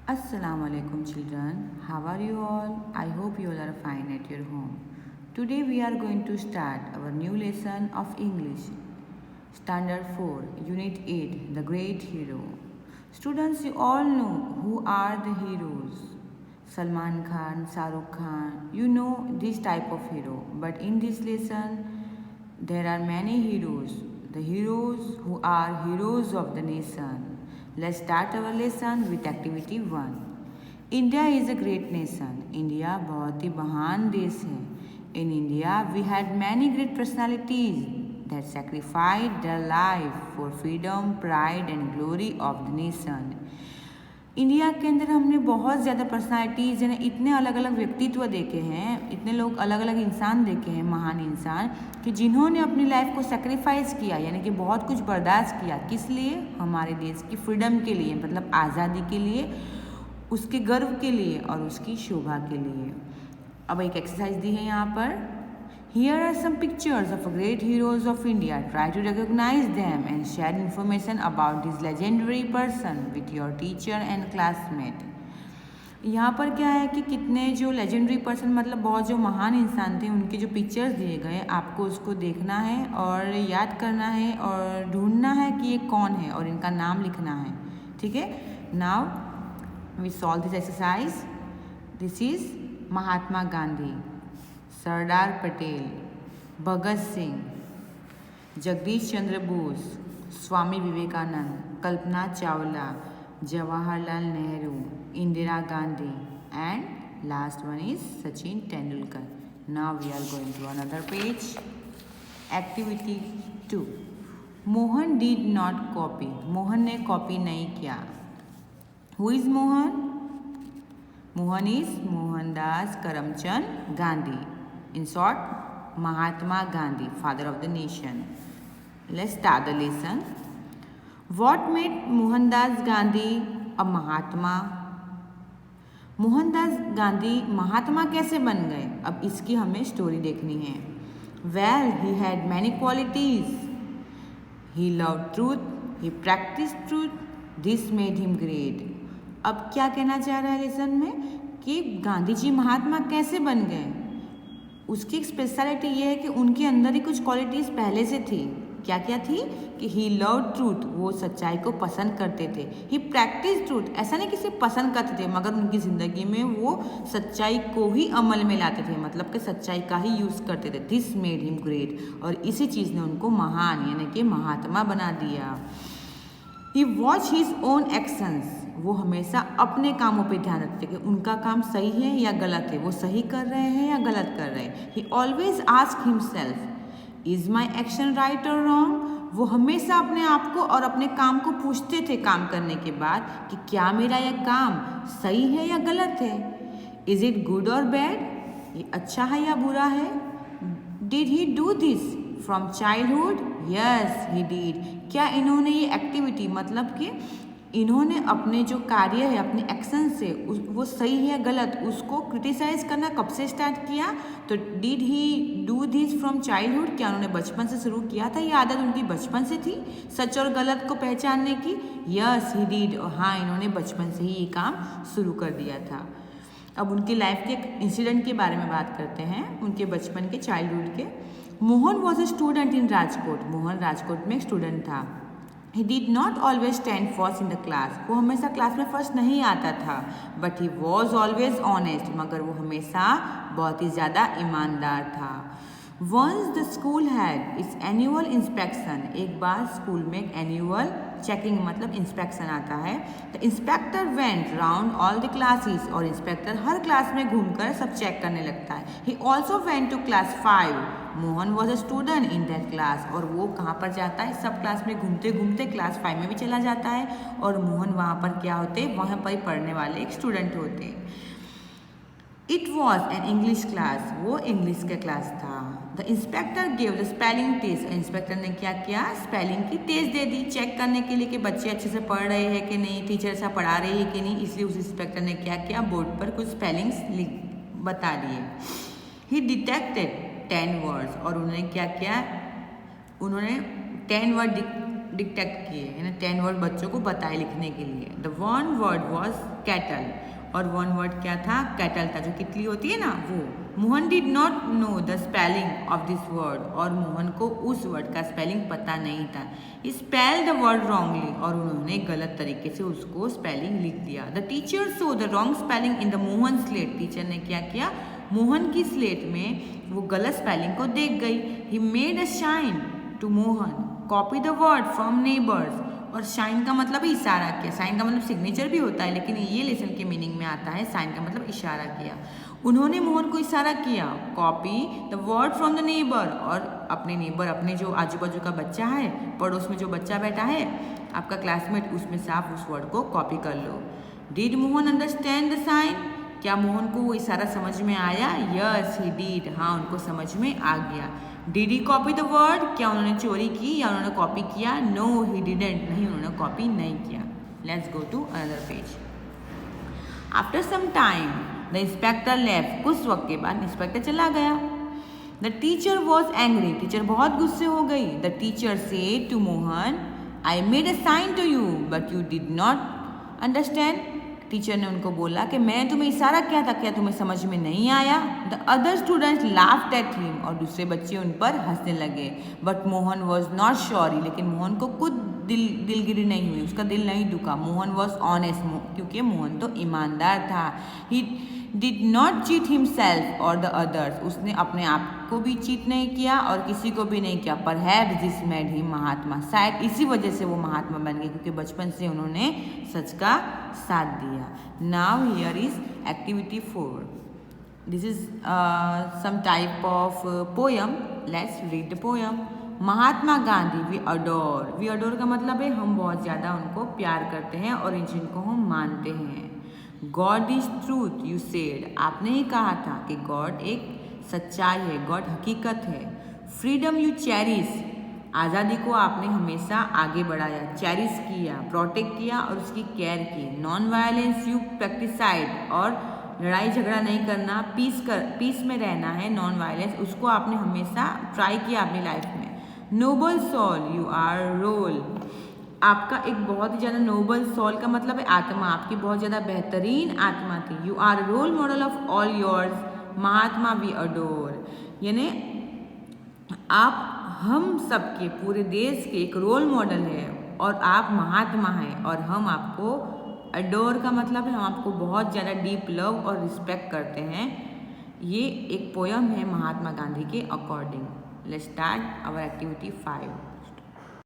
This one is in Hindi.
Assalamu alaikum children. How are you all? I hope you all are fine at your home. Today we are going to start our new lesson of English. Standard 4, Unit 8, The Great Hero. Students, you all know who are the heroes. Salman Khan, Shahrukh Khan, you know this type of hero. But in this lesson, there are many heroes. The heroes who are heroes of the nation. Let's start our lesson with activity 1. India is a great nation. India बहुत ही महान देश है. In India, we had many great personalities that sacrificed their life for freedom, pride and glory of the nation. India के अंदर हमने बहुत ज़्यादा पर्सनालिटीज़ यानी इतने अलग अलग व्यक्तित्व देखे हैं, इतने लोग अलग अलग इंसान देखे हैं, महान इंसान कि जिन्होंने अपनी लाइफ को सेक्रीफाइस किया यानी कि बहुत कुछ बर्दाश्त किया. किस लिए? हमारे देश की फ्रीडम के लिए, मतलब आज़ादी के लिए, उसके गर्व के लिए और उसकी शोभा के लिए. अब एक एक्सरसाइज दी है यहाँ पर. Here are some pictures of great heroes of India. Try to recognize them and share information about this legendary person with your teacher and classmate. यहाँ पर क्या है कि कितने जो लेजेंडरी पर्सन मतलब बहुत जो महान इंसान थे उनके जो पिक्चर्स दिए गए आपको उसको देखना है और याद करना है और ढूंढना है कि ये कौन है और इनका नाम लिखना है. ठीक है. Now we solve this exercise. This is Mahatma Gandhi, Sardar Patel, Bhagat Singh, Jagdish Chandra Bose, Swami Vivekananda, Kalpana Chawla, Jawaharlal Nehru, Indira Gandhi and last one is Sachin Tendulkar. Now we are going to another page. Activity 2. Mohan did not copy. Mohan ने कॉपी नहीं किया. Who is Mohan? Mohan is Mohandas Karamchand Gandhi. In short, Mahatma Gandhi, father of the nation. Let's start the lesson. What made Mohandas Gandhi a Mahatma? Mohandas Gandhi Mahatma कैसे बन गए? अब इसकी हमें स्टोरी देखनी है. Well, he had many qualities. He loved truth. He practiced truth. This made him great. अब क्या कहना चाह रहा है लेसन में कि गांधी जी महात्मा कैसे बन गए? उसकी एक स्पेशलिटी ये है कि उनके अंदर ही कुछ क्वालिटीज़ पहले से थी. क्या क्या थी? कि ही लव ट्रूथ, वो सच्चाई को पसंद करते थे. ही प्रैक्टिस ट्रूथ, ऐसा नहीं कि सिर्फ पसंद करते थे मगर उनकी ज़िंदगी में वो सच्चाई को ही अमल में लाते थे, मतलब कि सच्चाई का ही यूज़ करते थे. This made him great. और इसी चीज़ ने उनको महान यानी कि महात्मा बना दिया. ही वॉच हिज ओन एक्शंस, वो हमेशा अपने कामों पे ध्यान रखते कि उनका काम सही है या गलत है, वो सही कर रहे हैं या गलत कर रहे हैं. ही always ask himself, is my action right और रॉन्ग. वो हमेशा अपने आप को और अपने काम को पूछते थे काम करने के बाद कि क्या मेरा यह काम सही है या गलत है. इज इट गुड और बैड, ये अच्छा है या बुरा है. Did he do this from childhood. Yes he did. क्या इन्होंने ये एक्टिविटी मतलब कि इन्होंने अपने जो कार्य है अपने एक्शन से वो सही है या गलत उसको क्रिटिसाइज करना कब से स्टार्ट किया? तो did he do this from childhood, क्या उन्होंने बचपन से शुरू किया था? ये आदत उनकी बचपन से थी सच और गलत को पहचानने की. Yes he did. हाँ, इन्होंने बचपन से ही ये काम शुरू कर दिया था. अब उनकी लाइफ के एक इंसिडेंट के बारे में बात करते हैं, उनके बचपन के, चाइल्डहुड के. Mohan was a student in Rajkot. Mohan Rajkot में एक स्टूडेंट था. He did not always stand first in the class. वो हमेशा क्लास में फर्स्ट नहीं आता था. But he was always honest, मगर वो हमेशा बहुत ही ज़्यादा ईमानदार था. Once the school had its annual inspection. एक बार स्कूल में एक एनुअल चेकिंग मतलब इंस्पेक्शन आता है. The inspector went round all the classes. और इंस्पेक्टर हर क्लास में घूमकर सब चेक करने लगता है. He also went to class 5. Mohan was a student in that class. और वो कहाँ पर जाता है? सब क्लास में घूमते घूमते क्लास 5 में भी चला जाता है. और मोहन वहाँ पर क्या होते? वहाँ पर पढ़ने वाले एक स्टूडेंट होते. It was an English class. वो इंग्लिश का क्लास था. The inspector gave the spelling test. Inspector ने क्या किया? स्पेलिंग की टेस्ट दे दी चेक करने के लिए कि बच्चे अच्छे से पढ़ रहे हैं कि नहीं, टीचर ऐसा पढ़ा रही है कि नहीं. इसलिए उस इंस्पेक्टर ने क्या किया? बोर्ड पर कुछ स्पेलिंग्स बता दिए. ही डिटेक्टेड 10 वर्ड्स. और उन्होंने क्या किया? उन्होंने 10 वर्ड डिक्टेक्ट किए, यानी 10 वर्ड बच्चों को बताए लिखने के लिए। The one word was cattle, और वन वर्ड क्या था? कैटल था, जो कितली होती है ना वो। Mohan did not know the spelling of this word, और मोहन को उस वर्ड का स्पेलिंग पता नहीं था। स्पेल द वर्ड रॉन्गली, और उन्होंने गलत तरीके से उसको स्पेलिंग लिख दिया। The teacher so the wrong spelling in the Mohan slate, teacher ने क्या किया? मोहन की स्लेट में वो गलत स्पेलिंग को देख गई। He made a shine to Mohan copy the word from neighbours, और शाइन का मतलब इशारा किया। साइन का मतलब सिग्नेचर भी होता है, लेकिन ये लेसन के मीनिंग में आता है। साइन का मतलब इशारा किया। उन्होंने मोहन को इशारा किया, copy the word from the neighbour, और अपने नेबर, अपने जो आजू बाजू का बच्चा है, पड़ोस में जो बच्चा बैठा है आपका क्लासमेट, उसमें से आप उस वर्ड को कॉपी कर लो। Did Mohan understand the sign, क्या मोहन को वो इशारा समझ में आया? यस ही डिड, हाँ उनको समझ में आ गया। Did he copy the word, क्या उन्होंने चोरी की या उन्होंने कॉपी किया? नो ही डिडंट, नहीं उन्होंने कॉपी नहीं किया। Let's go to another page. After some time the inspector left, कुछ वक्त के बाद इंस्पेक्टर चला गया। The teacher was angry, teacher बहुत गुस्से हो गई। The teacher said to Mohan, I made a sign to you but you did not understand, teacher ने उनको बोला कि मैंने तुम्हें इशारा किया था, क्या तुम्हें समझ में नहीं आया? The other students laughed at him, और दूसरे बच्चे उन पर हंसने लगे। But Mohan was not sorry, लेकिन मोहन को कुछ दिलगिरी नहीं हुई, उसका दिल नहीं दुखा। मोहन वॉज ऑनेस्ट, क्योंकि मोहन तो ईमानदार था। He did not cheat himself और द अदर्स, उसने अपने आप को भी चीट नहीं किया और किसी को भी नहीं किया। परहैप्स दिस मेड हिम महात्मा, शायद इसी वजह से वो महात्मा बन गए, क्योंकि बचपन से उन्होंने सच का साथ दिया। Now here is activity 4, this is some type of poem, let's read the poem. Mahatma Gandhi we adore का मतलब है हम बहुत ज़्यादा उनको प्यार करते हैं और जिनको हम मानते हैं। God is truth you said, आपने ही कहा था कि गॉड एक सच्चाई है, गॉड हकीकत है। फ्रीडम यू चेरिश, आज़ादी को आपने हमेशा आगे बढ़ाया, चेरिश किया, प्रोटेक्ट किया और उसकी केयर की। नॉन वायलेंस यू प्रैक्टिसाइड, और लड़ाई झगड़ा नहीं करना, पीस में रहना है, नॉन वायलेंस, उसको आपने हमेशा ट्राई किया अपनी लाइफ में। Noble soul you are role, आपका एक बहुत ही ज़्यादा नोबल सोल का मतलब है आत्मा, आपकी बहुत ज़्यादा बेहतरीन आत्मा थी। You are role model of all yours, Mahatma we adore, यानी आप हम सबके पूरे देश के एक रोल मॉडल है और आप महात्मा हैं, और हम आपको अडोर का मतलब है हम आपको बहुत ज़्यादा डीप लव और रिस्पेक्ट करते हैं। ये एक पोयम है महात्मा गांधी के according. Let's start our activity 5।